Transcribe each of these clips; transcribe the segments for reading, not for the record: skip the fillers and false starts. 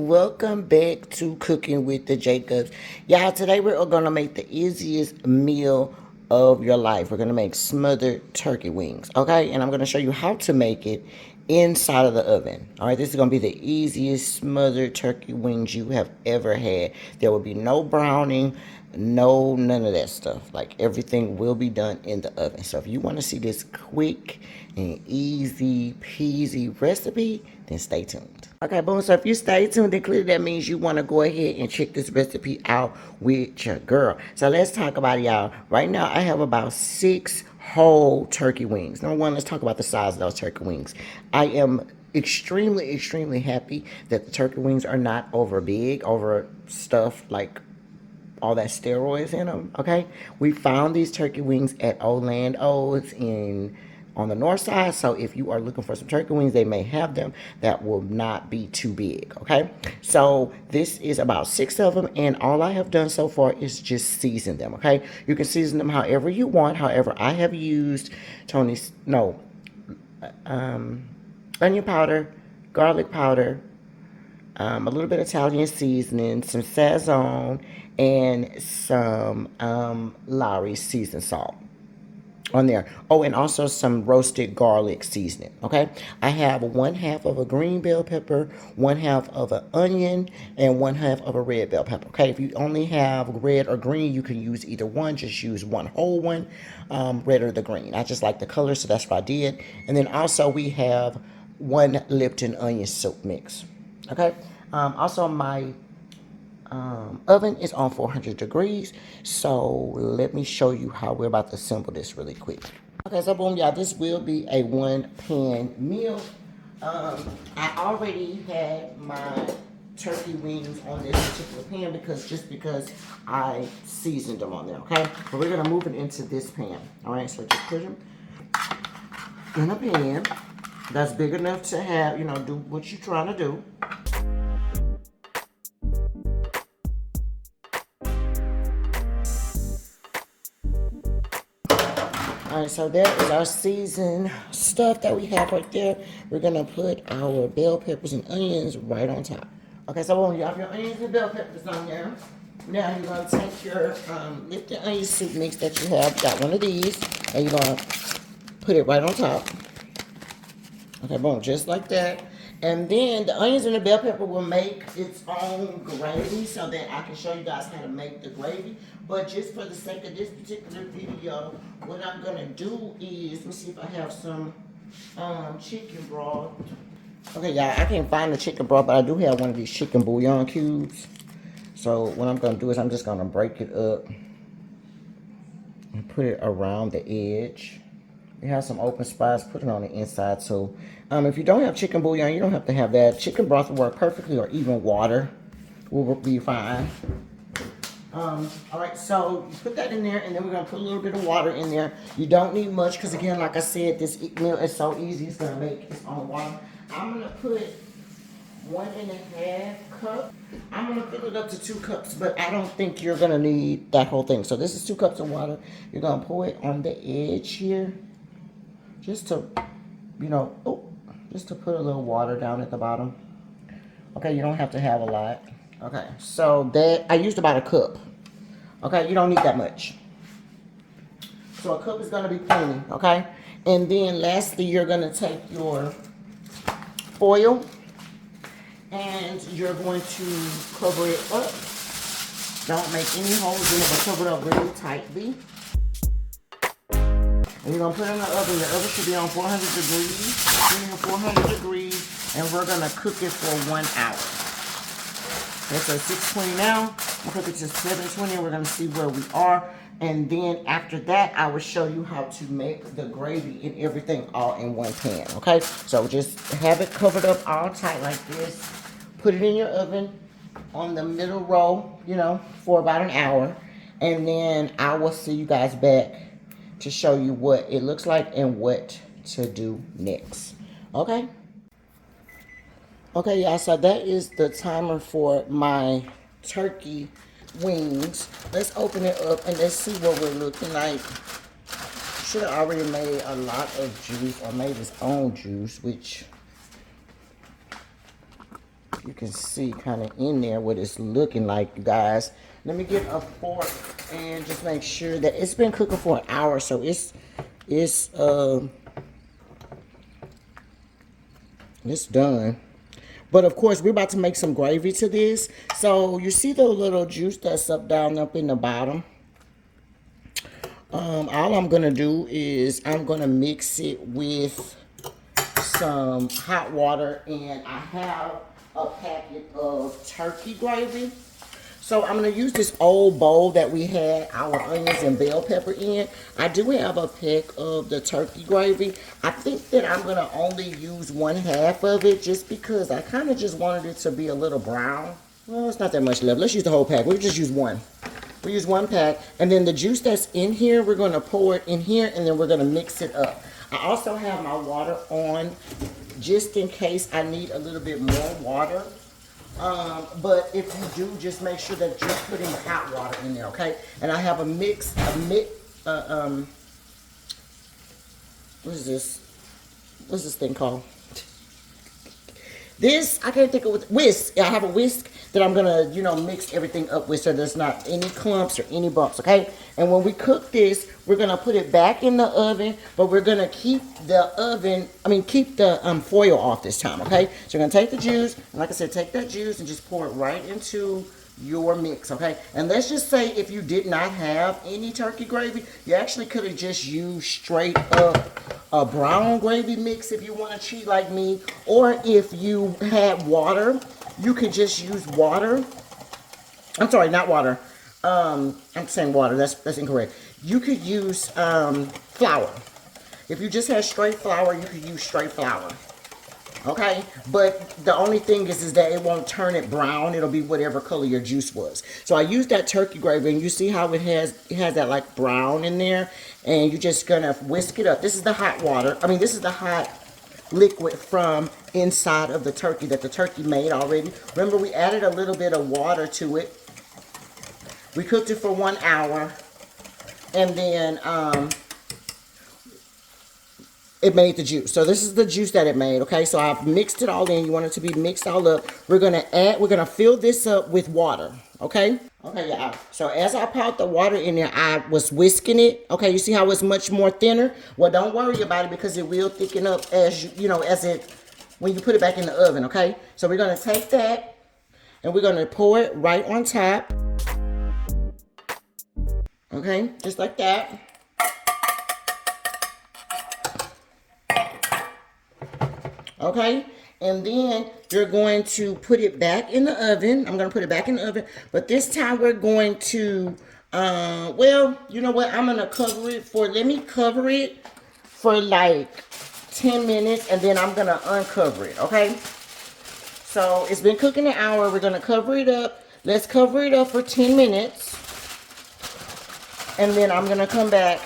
welcome back to Cooking with the Jacobs. Y'all, today we're gonna make the easiest meal of your life. We're gonna make smothered turkey wings, okay? And I'm gonna show you how to make it inside of the oven. All right, this is gonna be the easiest smothered turkey wings you have ever had. There will be no browning, none of that stuff. Like, everything will be done in the oven. So if you want to see this quick and easy peasy recipe, then stay tuned. Okay, boom. So if you stay tuned, then clearly that means you want to go ahead and check this recipe out with your girl. So let's talk about it, y'all. Right now, I have about 6 whole turkey wings. Number one, let's talk about the size of those turkey wings. I am extremely happy that the turkey wings are not over big, over stuffed like all that steroids in them. Okay, we found these turkey wings at Orlando's on the north side. So if you are looking for some turkey wings, they may have them that will not be too big. Okay, so this is about 6 of them, and all I have done so far is just season them. Okay, you can season them however you want. However, I have used onion powder, garlic powder, a little bit of Italian seasoning, some Sazon, and some Lowry seasoned salt on there. Oh, and also some roasted garlic seasoning. Okay, I have 1/2 of a green bell pepper, 1/2 of an onion, and 1/2 of a red bell pepper. Okay, if you only have red or green, you can use either one. Just use one whole one, red or the green. I just like the color, so that's what I did. And then also we have 1 Lipton onion soup mix. Okay, also my oven is on 400 degrees. So let me show you how we're about to assemble this really quick. Okay, so boom, y'all, this will be a 1-pan meal. I already had my turkey wings on this particular pan because I seasoned them on there. Okay, but we're gonna move it into this pan. All right, so just put them in a pan that's big enough to have, do what you're trying to do. All right, so there is our seasoned stuff that we have right there. We're gonna put our bell peppers and onions right on top. Okay, so when you have your onions and bell peppers on there, now you're gonna take your Lipton onion soup mix that you have. Got one of these, and you're gonna put it right on top. Okay, boom, just like that. And then the onions and the bell pepper will make its own gravy so that I can show you guys how to make the gravy. But just for the sake of this particular video, what I'm gonna do is, let me see if I have some chicken broth. Okay, y'all, I can't find the chicken broth, but I do have one of these chicken bouillon cubes. So what I'm gonna do is I'm just gonna break it up and put it around the edge. You have some open spots, put it on the inside too. If you don't have chicken bouillon, you don't have to have that. Chicken broth will work perfectly, or even water will be fine. All right, so you put that in there, and then we're gonna put a little bit of water in there. You don't need much, because again, like I said, this meal is so easy, it's gonna make its own water. I'm gonna put 1.5 cups. I'm gonna fill it up to 2 cups, but I don't think you're gonna need that whole thing. So this is 2 cups of water. You're gonna pour it on the edge here, just to, just to put a little water down at the bottom. Okay, you don't have to have a lot. Okay, so that, I used about 1 cup. Okay, you don't need that much. So 1 cup is gonna be plenty, okay? And then lastly, you're gonna take your foil and you're going to cover it up. Don't make any holes in it, but cover it up really tightly. And you're gonna put it in the oven. Your oven should be on 400 degrees. Put it on 400 degrees, and we're gonna cook it for 1 hour. It's at 620 now. We'll cook it to 720, and we're gonna see where we are. And then after that, I will show you how to make the gravy and everything all in one pan, okay? So just have it covered up all tight like this. Put it in your oven on the middle row, for about 1 hour. And then I will see you guys back to show you what it looks like and what to do next. Okay? Okay, y'all, so that is the timer for my turkey wings. Let's open it up and let's see what we're looking like. Should have already made a lot of juice, or made his own juice, which you can see kind of in there what it's looking like, you guys. Let me get a fork and just make sure that it's been cooking for an hour, so it's done. But of course, we're about to make some gravy to this. So you see the little juice that's up in the bottom? All I'm gonna do is I'm gonna mix it with some hot water, and I have a packet of turkey gravy. So I'm going to use this old bowl that we had our onions and bell pepper in. I do have a pack of the turkey gravy. I think that I'm going to only use 1/2 of it just because I kind of just wanted it to be a little brown. Well, it's not that much left. Let's use the whole pack. We'll just use one. We use 1 pack. And then the juice that's in here, we're going to pour it in here, and then we're going to mix it up. I also have my water on just in case I need a little bit more water. But if you do, just make sure that you're putting hot water in there, okay? And I have what is this? What's this thing called? This, I can't think of what, whisk. I have a whisk that I'm gonna, mix everything up with so there's not any clumps or any bumps, okay? And when we cook this, we're gonna put it back in the oven, but we're gonna keep the foil off this time, okay? So you're gonna take the juice, and like I said, take that juice and just pour it right into your mix, okay? And let's just say if you did not have any turkey gravy, you actually could have just used straight up a brown gravy mix if you want to cheat like me, or if you had water, you could just use water. I'm sorry, not water. I'm saying water. That's incorrect. You could use flour. If you just had straight flour, you could use straight flour. Okay, but the only thing is that it won't turn it brown. It'll be whatever color your juice was. So I used that turkey gravy, and you see how it has that like brown in there, and you're just gonna whisk it up. This is the hot water. This is the hot liquid from inside of the turkey that the turkey made already. Remember, we added a little bit of water to it. We cooked it for 1 hour, and then it made the juice. So this is the juice that it made, okay? So I've mixed it all in. You want it to be mixed all up. We're gonna fill this up with water, okay? Okay, yeah. So as I poured the water in there, I was whisking it. Okay, you see how it's much more thinner? Well, don't worry about it because it will thicken up when you put it back in the oven, okay? So we're gonna take that and we're gonna pour it right on top. Okay, just like that. Okay, and then you're going to put it back in the oven. I'm going to put it back in the oven, but this time we're going to, well, you know what? I'm going to let me cover it for like 10 minutes, and then I'm going to uncover it, okay? So it's been cooking an hour. We're going to cover it up. Let's cover it up for 10 minutes, and then I'm going to come back,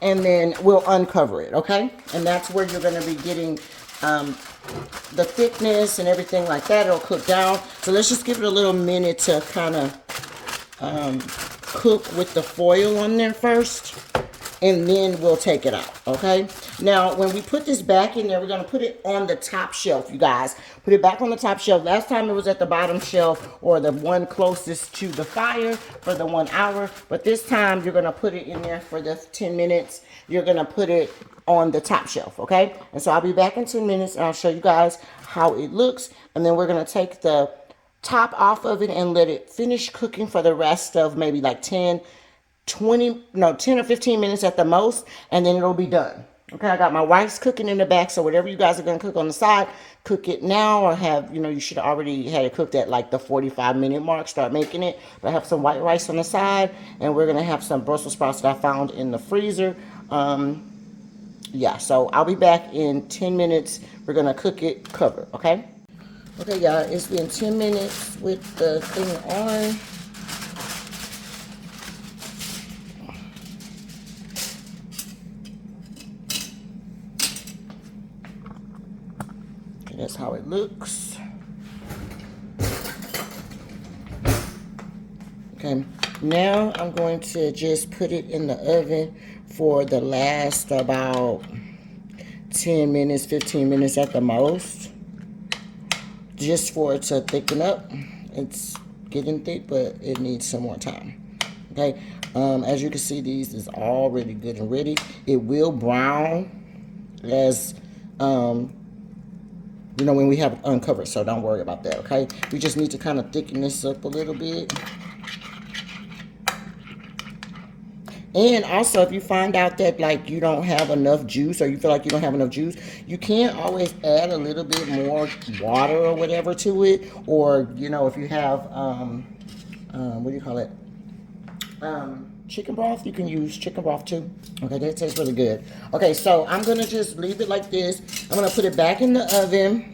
and then we'll uncover it, okay? And that's where you're going to be getting the thickness and everything like that. It'll cook down. So let's just give it a little minute to kind of cook with the foil on there first, and then we'll take it out, okay? Now, when we put this back in there, we're going to put it on the top shelf, you guys. Put it back on the top shelf. Last time it was at the bottom shelf, or the one closest to the fire for the 1 hour. But this time, you're going to put it in there for the 10 minutes. You're going to put it on the top shelf, okay? And so I'll be back in 10 minutes, and I'll show you guys how it looks. And then we're going to take the top off of it and let it finish cooking for the rest of maybe like 10 or 15 minutes at the most, and then it'll be done. Okay, I got my rice cooking in the back, so whatever you guys are going to cook on the side, cook it now, or you should have already had it cooked at like the 45-minute mark. Start making it. But I have some white rice on the side, and we're going to have some Brussels sprouts that I found in the freezer. Yeah, so I'll be back in 10 minutes. We're going to cook it covered, okay? Okay, y'all, it's been 10 minutes with the thing on. Okay, that's how it looks. Okay, now I'm going to just put it in the oven for the last about 10 minutes, 15 minutes at the most. just for it to thicken up. It's getting thick, but it needs some more time. Okay, as you can see, these is already good and ready. It will brown as you know, when we have it uncovered, so don't worry about that. Okay, we just need to kind of thicken this up a little bit. And also, if you find out that like you don't have enough juice, or you feel like you don't have enough juice, you can always add a little bit more water or whatever to it. Or, you know, if you have what do you call it, chicken broth, you can use chicken broth too. Okay, that tastes really good. Okay, so I'm gonna just leave it like this. I'm gonna put it back in the oven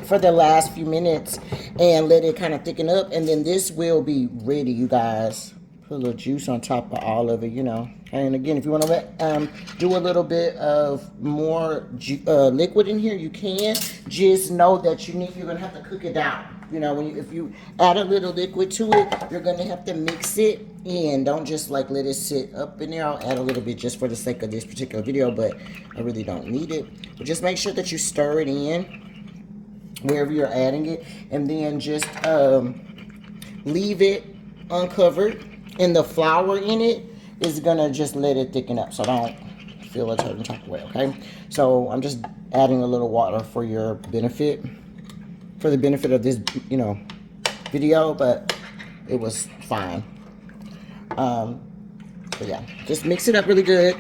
for the last few minutes and let it kind of thicken up, and then this will be ready, you guys. Put a little juice on top of all of it, you know. And again, if you want to do a little bit of more liquid in here, you can. Just know that you're gonna have to cook it down. You know, if you add a little liquid to it, you're gonna have to mix it in. Don't just like let it sit up in there. I'll add a little bit just for the sake of this particular video, but I really don't need it. But just make sure that you stir it in wherever you're adding it, and then just leave it uncovered, and the flour in it is gonna just let it thicken up, so don't feel a certain type of way. Okay, so I'm just adding a little water for your benefit, for the benefit of this, you know, video, but it was fine. But yeah, just mix it up really good.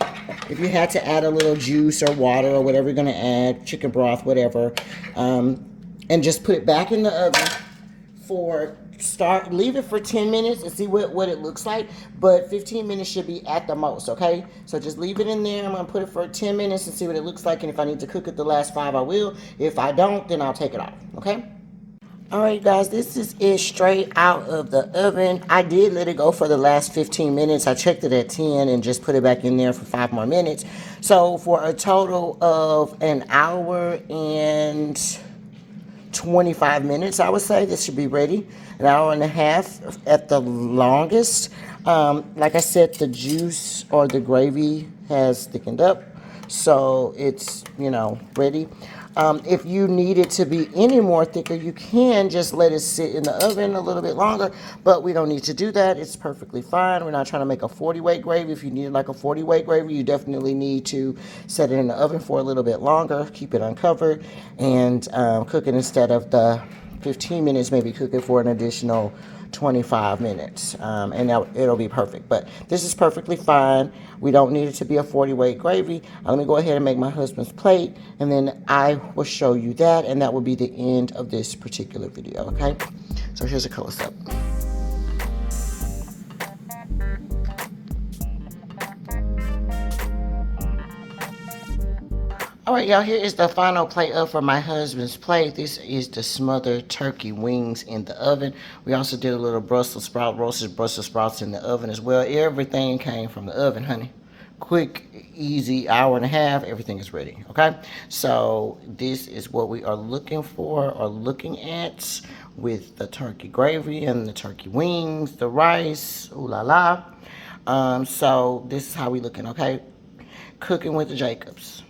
If you had to add a little juice or water or whatever you're gonna add, chicken broth, whatever, and just put it back in the oven for leave it for 10 minutes and see what it looks like, but 15 minutes should be at the most. Okay, so just leave it in there. I'm gonna put it for 10 minutes and see what it looks like, and if I need to cook it the last 5, I will. If I don't, then I'll take it off. Okay, all right guys, this is it straight out of the oven. I did let it go for the last 15 minutes. I checked it at 10 and just put it back in there for 5 more minutes, so for a total of an hour and 25 minutes, I would say. This should be ready. An hour and a half at the longest. Like I said, the juice or the gravy has thickened up, so it's, you know, ready. If you need it to be any more thicker, you can just let it sit in the oven a little bit longer, but we don't need to do that. It's perfectly fine. We're not trying to make a 40-weight gravy. If you need like a 40-weight gravy, you definitely need to set it in the oven for a little bit longer, keep it uncovered, and cook it instead of the 15 minutes, maybe cook it for an additional 25 minutes, and it'll be perfect. But this is perfectly fine. We don't need it to be a 40-weight gravy. Let me go ahead and make my husband's plate, and then I will show you that, and that will be the end of this particular video. Okay, so here's a close-up. All right, y'all, here is the final plate up for my husband's plate. This is the smothered turkey wings in the oven. We also did a little Brussels sprout, roasted Brussels sprouts in the oven as well. Everything came from the oven, honey. Quick, easy, hour and a half, everything is ready, okay? So this is what we are looking for or looking at with the turkey gravy and the turkey wings, the rice, ooh la la. So this is how we looking, okay? Cooking with the Jacobs.